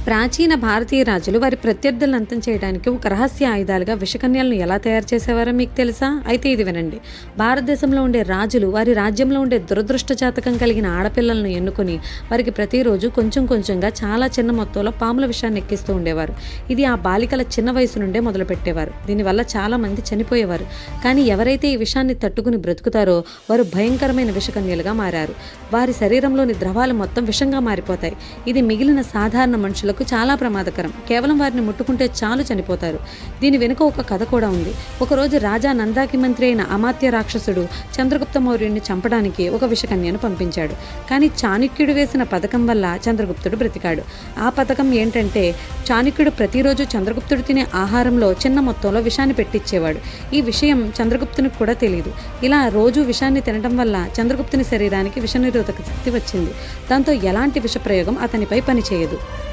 ప్రాచీన భారతీయ రాజులు వారి ప్రత్యర్థులను అంతం చేయడానికి ఒక రహస్య ఆయుధాలుగా విషకన్యలను ఎలా తయారు చేసేవారో మీకు తెలుసా? అయితే ఇది వినండి. భారతదేశంలో ఉండే రాజులు వారి రాజ్యంలో ఉండే దురదృష్ట జాతకం కలిగిన ఆడపిల్లలను ఎన్నుకొని వారికి ప్రతిరోజు కొంచెం కొంచెంగా చాలా చిన్న మొత్తంలో పాముల విషాన్ని ఎక్కిస్తూ ఉండేవారు. ఇది ఆ బాలికల చిన్న వయసు నుండే మొదలుపెట్టేవారు. దీనివల్ల చాలా మంది చనిపోయేవారు. కానీ ఎవరైతే ఈ విషాన్ని తట్టుకుని బ్రతుకుతారో వారు భయంకరమైన విషకన్యలుగా మారారు. వారి శరీరంలోని ద్రవాలు మొత్తం విషంగా మారిపోతాయి. ఇది మిగిలిన సాధారణ మనుషులకు చాలా ప్రమాదకరం. కేవలం వారిని ముట్టుకుంటే చాలు చనిపోతారు. దీని వెనుక ఒక కథ కూడా ఉంది. ఒకరోజు రాజా నందాకి మంత్రి అయిన అమాత్య రాక్షసుడు చంద్రగుప్త మౌర్యుడిని చంపడానికి ఒక విషకన్యను పంపించాడు. కానీ చాణక్యుడు వేసిన పథకం వల్ల చంద్రగుప్తుడు బ్రతికాడు. ఆ పథకం ఏంటంటే చాణక్యుడు ప్రతిరోజు చంద్రగుప్తుడు తినే ఆహారంలో చిన్న మొత్తంలో విషాన్ని పెట్టించేవాడు. ఈ విషయం చంద్రగుప్తునికి కూడా తెలియదు. ఇలా రోజు విషాన్ని తినడం వల్ల చంద్రగుప్తుని శరీరానికి విషనిరోధక శక్తి వచ్చింది. దాంతో ఎలాంటి విష ప్రయోగం అతనిపై పనిచేయదు.